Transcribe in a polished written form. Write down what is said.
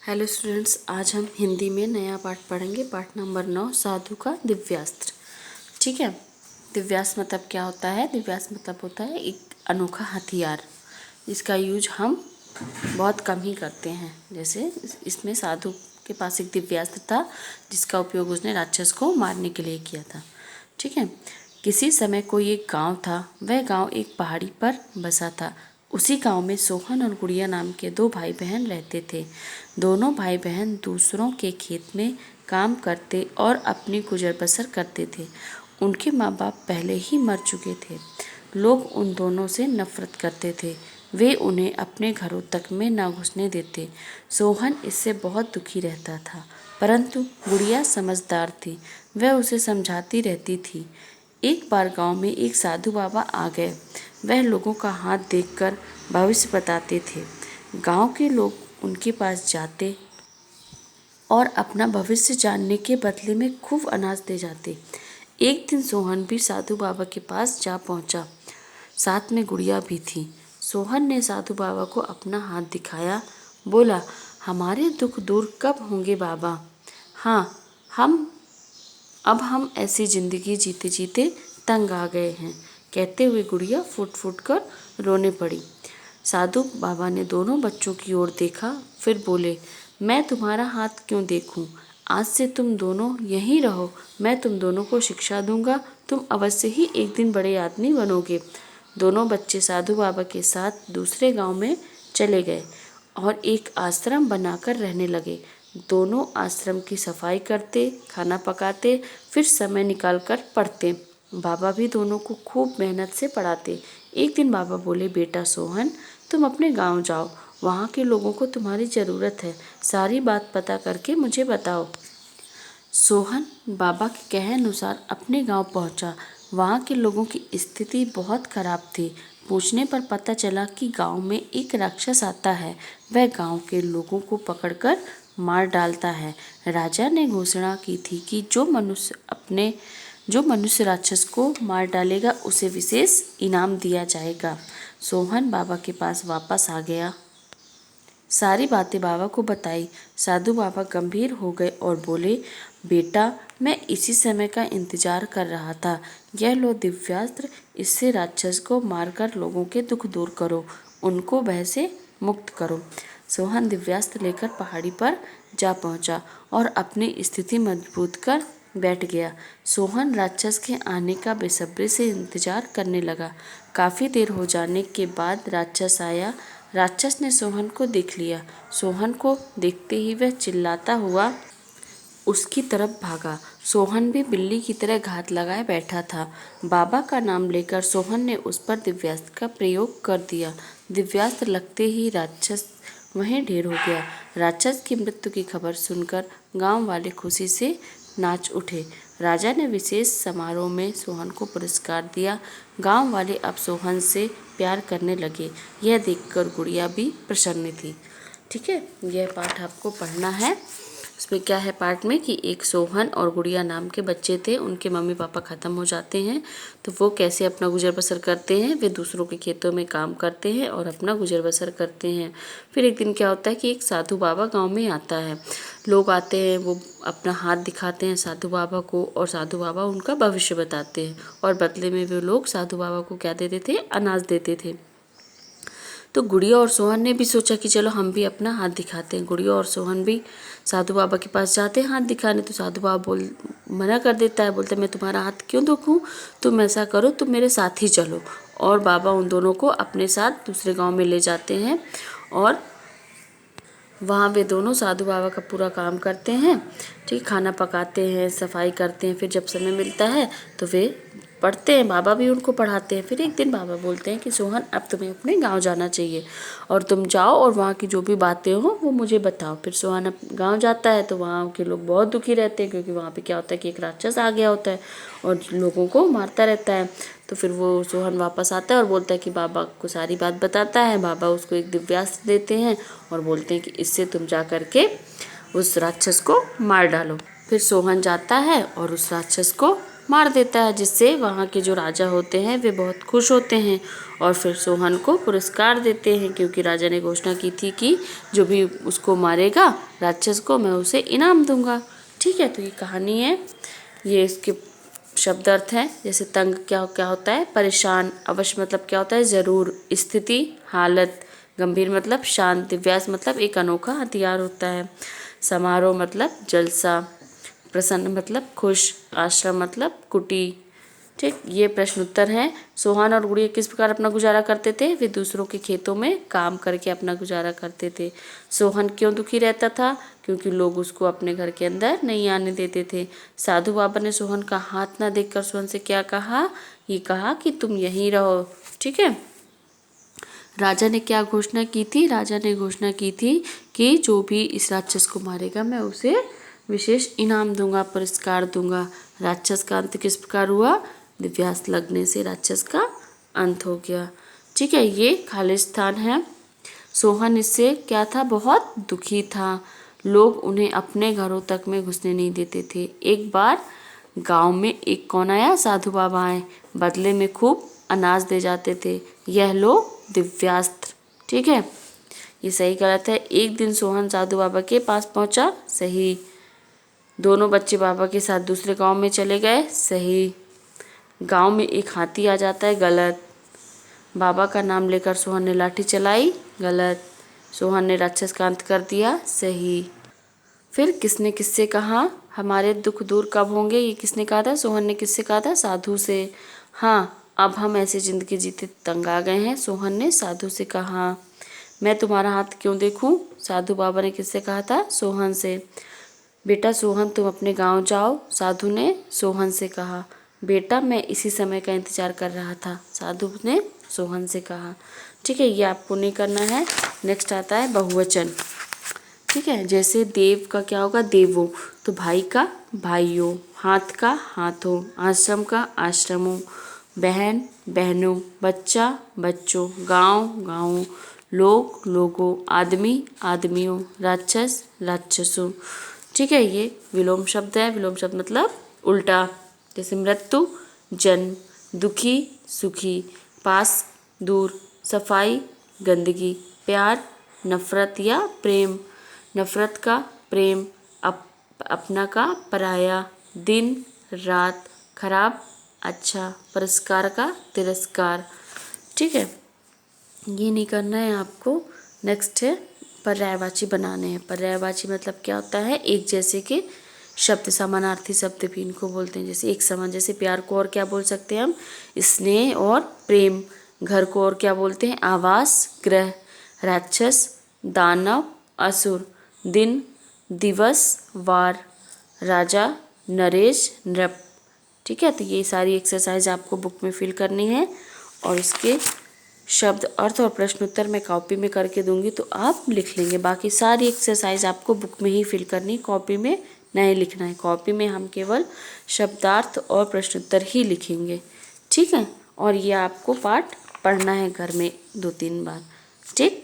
Hello students, आज हम हिंदी में नया पाठ पढ़ेंगे। पाठ नंबर 9, साधु का दिव्यास्त्र। ठीक है। दिव्यास्त्र मतलब क्या होता है? दिव्यास्त्र मतलब होता है एक अनोखा हथियार जिसका यूज हम बहुत कम ही करते हैं। जैसे इसमें साधु के पास एक दिव्यास्त्र था जिसका उपयोग उसने राक्षस को मारने के लिए किया था। ठीक है। किसी समय कोई एक गांव था। वह गांव एक पहाड़ी पर बसा था। उसी गांव में सोहन और गुड़िया नाम के दो भाई बहन रहते थे। दोनों भाई बहन दूसरों के खेत में काम करते और अपनी गुजर बसर करते थे। उनके माँ बाप पहले ही मर चुके थे। लोग उन दोनों से नफरत करते थे। वे उन्हें अपने घरों तक में न घुसने देते। सोहन इससे बहुत दुखी रहता था, परंतु गुड़िया समझदार थी। वह उसे समझाती रहती थी। एक बार गांव में एक साधु बाबा आ गए। वह लोगों का हाथ देखकर भविष्य बताते थे। गांव के लोग उनके पास जाते और अपना भविष्य जानने के बदले में खूब अनाज दे जाते। एक दिन सोहन भी साधु बाबा के पास जा पहुंचा। साथ में गुड़िया भी थी। सोहन ने साधु बाबा को अपना हाथ दिखाया। बोला, हमारे दुख दूर कब होंगे बाबा? हाँ, अब हम ऐसी जिंदगी जीते जीते तंग आ गए हैं। कहते हुए गुड़िया फूट फूट कर रोने पड़ी। साधु बाबा ने दोनों बच्चों की ओर देखा, फिर बोले, मैं तुम्हारा हाथ क्यों देखूं? आज से तुम दोनों यहीं रहो। मैं तुम दोनों को शिक्षा दूंगा। तुम अवश्य ही एक दिन बड़े आदमी बनोगे। दोनों बच्चे साधु बाबा के साथ दूसरे गांव में चले गए और एक आश्रम बनाकर रहने लगे। दोनों आश्रम की सफाई करते, खाना पकाते, फिर समय निकालकर पढ़ते। बाबा भी दोनों को खूब मेहनत से पढ़ाते। एक दिन बाबा बोले, बेटा सोहन, तुम अपने गांव जाओ। वहाँ के लोगों को तुम्हारी ज़रूरत है। सारी बात पता करके मुझे बताओ। सोहन बाबा के कहे अनुसार अपने गांव पहुंचा। वहां के लोगों की स्थिति बहुत खराब थी। पूछने पर पता चला कि गांव में एक राक्षस आता है। वह गांव के लोगों को पकड़कर मार डालता है। राजा ने घोषणा की थी कि जो मनुष्य राक्षस को मार डालेगा उसे विशेष इनाम दिया जाएगा। सोहन बाबा के पास वापस आ गया। सारी बातें बाबा को बताई। साधु बाबा गंभीर हो गए और बोले, बेटा, मैं इसी समय का इंतजार कर रहा था। यह लो दिव्यास्त्र, इससे राक्षस को मारकर लोगों के दुख दूर करो, उनको भय से मुक्त करो। सोहन दिव्यास्त्र लेकर पहाड़ी पर जा पहुंचा और अपनी स्थिति मजबूत कर बैठ गया। सोहन राक्षस के आने का बेसब्री से इंतजार करने लगा। काफी देर हो जाने के बाद राक्षस आया। राक्षस ने सोहन को देख लिया। सोहन को देखते ही वह चिल्लाता हुआ उसकी तरफ भागा। सोहन भी बिल्ली की तरह घात लगाए बैठा था। बाबा का नाम लेकर सोहन ने उस पर दिव्यास्त्र का प्रयोग कर दिया। दिव्यास्त्र लगते ही राक्षस वहीं ढेर हो गया। राक्षस की मृत्यु की खबर सुनकर गांव वाले खुशी से नाच उठे। राजा ने विशेष समारोह में सोहन को पुरस्कार दिया। गांव वाले अब सोहन से प्यार करने लगे। यह देखकर गुड़िया भी प्रसन्न थी। ठीक है, यह पाठ आपको पढ़ना है। इसमें क्या है पाठ में कि एक सोहन और गुड़िया नाम के बच्चे थे। उनके मम्मी पापा ख़त्म हो जाते हैं तो वो कैसे अपना गुजर बसर करते हैं। वे दूसरों के खेतों में काम करते हैं और अपना गुजर बसर करते हैं। फिर एक दिन क्या होता है कि एक साधु बाबा गांव में आता है। लोग आते हैं, वो अपना हाथ दिखाते हैं साधु बाबा को और साधु बाबा उनका भविष्य बताते हैं और बदले में वे लोग साधु बाबा को क्या देते थे? अनाज देते थे। तो गुड़िया और सोहन ने भी सोचा कि चलो हम भी अपना हाथ दिखाते हैं। गुड़िया और सोहन भी साधु बाबा के पास जाते हैं हाथ दिखाने। तो साधु बाबा मना कर देता है, बोलते मैं तुम्हारा हाथ क्यों दुखूं? तुम ऐसा करो, तुम मेरे साथ ही चलो। और बाबा उन दोनों को अपने साथ दूसरे गांव में ले जाते हैं और वहाँ वे दोनों साधु बाबा का पूरा काम करते हैं। ठीक, खाना पकाते हैं, सफाई करते हैं। फिर जब समय मिलता है तो वे पढ़ते हैं। बाबा भी उनको पढ़ाते हैं। फिर एक दिन बाबा बोलते हैं कि सोहन, अब तुम्हें अपने गांव जाना चाहिए और तुम जाओ और वहाँ की जो भी बातें हो वो मुझे बताओ। फिर सोहन गांव जाता है तो वहाँ के लोग बहुत दुखी रहते हैं क्योंकि वहाँ पे क्या होता है कि एक राक्षस आ गया होता है और लोगों को मारता रहता है। तो फिर वो सोहन वापस आता है और बोलता है कि बाबा को सारी बात बताता है। बाबा उसको एक दिव्यास्त्र देते हैं और बोलते हैं कि इससे तुम जा करके उस राक्षस को मार डालो। फिर सोहन जाता है और उस राक्षस को मार देता है, जिससे वहाँ के जो राजा होते हैं वे बहुत खुश होते हैं और फिर सोहन को पुरस्कार देते हैं, क्योंकि राजा ने घोषणा की थी कि जो भी उसको मारेगा राक्षस को, मैं उसे इनाम दूंगा। ठीक है, तो ये कहानी है, ये इसके शब्द अर्थ है। जैसे तंग क्या क्या होता है, परेशान। अवश्य मतलब क्या होता है, जरूर। स्थिति, हालत। गंभीर मतलब शांत। दिव्यास मतलब एक अनोखा हथियार होता है। समारोह मतलब जलसा। प्रसन्न मतलब खुश। आश्रम मतलब कुटी। ठीक, ये प्रश्न उत्तर है। सोहन और गुड़िया किस प्रकार अपना गुजारा करते थे? वे दूसरों के खेतों में काम करके अपना गुजारा करते थे। सोहन क्यों दुखी रहता था? क्योंकि लोग उसको अपने घर के अंदर नहीं आने देते थे। साधु बाबा ने सोहन का हाथ ना देखकर सोहन से क्या कहा? ये कहा कि तुम यहीं रहो। ठीक है। राजा ने क्या घोषणा की थी? राजा ने घोषणा की थी कि जो भी इस राक्षस को मारेगा मैं उसे विशेष इनाम दूंगा, पुरस्कार दूंगा। राक्षस का अंत किस प्रकार हुआ? दिव्यास्त्र लगने से राक्षस का अंत हो गया। ठीक है, ये खालिस्तान है। सोहन इससे क्या था? बहुत दुखी था। लोग उन्हें अपने घरों तक में घुसने नहीं देते थे। एक बार गांव में एक कौन आया? साधु बाबा आए। बदले में खूब अनाज दे जाते थे। यह लो दिव्यास्त्र। ठीक है, ये सही गलत है। एक दिन सोहन साधु बाबा के पास पहुंचा। सही। दोनों बच्चे बाबा के साथ दूसरे गांव में चले गए। सही। गांव में एक हाथी आ जाता है। गलत। बाबा का नाम लेकर सोहन ने लाठी चलाई। गलत। सोहन ने राक्षस का अंत कर दिया। सही। फिर किसने किससे कहा हमारे दुख दूर कब होंगे? ये किसने कहा था? सोहन ने किससे कहा था? साधु से। हाँ, अब हम ऐसी जिंदगी जीते तंग आ गए हैं, सोहन ने साधु से कहा। मैं तुम्हारा हाथ क्यों देखूं? साधु बाबा ने किससे कहा था? सोहन से। बेटा सोहन तुम अपने गांव जाओ, साधु ने सोहन से कहा। बेटा मैं इसी समय का इंतजार कर रहा था, साधु ने सोहन से कहा। ठीक है, ये आपको नहीं करना है। नेक्स्ट आता है बहुवचन। ठीक है, जैसे देव का क्या होगा? देवो। तो भाई का भाइयों, हाथ का हाथों, आश्रम का आश्रमों, बहन बहनों, बच्चा बच्चों, गांव गांवों, लोग लोगों, आदमी आदमियों, राक्षस राक्षसों। ठीक है, ये विलोम शब्द है। विलोम शब्द मतलब उल्टा। जैसे मृत्यु, जन्म, दुखी सुखी, पास दूर, सफाई गंदगी, प्यार नफरत या प्रेम, नफरत का प्रेम, अपना का पराया, दिन रात, खराब अच्छा, पुरस्कार का तिरस्कार। ठीक है, ये नहीं करना है आपको। नेक्स्ट है पर्यायवाची बनाने हैं। पर्यायवाची मतलब क्या होता है? एक जैसे के शब्द, समानार्थी शब्द भी इनको बोलते हैं। जैसे एक समान, जैसे प्यार को और क्या बोल सकते हैं हम? स्नेह और प्रेम। घर को और क्या बोलते हैं? आवास गृह। राक्षस दानव असुर। दिन दिवस वार। राजा नरेश नृप। ठीक है, तो ये सारी एक्सरसाइज आपको बुक में फिल करनी है और इसके शब्द अर्थ और प्रश्न उत्तर मैं कॉपी में करके दूंगी, तो आप लिख लेंगे। बाकी सारी एक्सरसाइज आपको बुक में ही फिल करनी, कॉपी में नहीं लिखना है। कॉपी में हम केवल शब्दार्थ और प्रश्न उत्तर ही लिखेंगे। ठीक है, और ये आपको पाठ पढ़ना है घर में 2-3 बार। ठीक।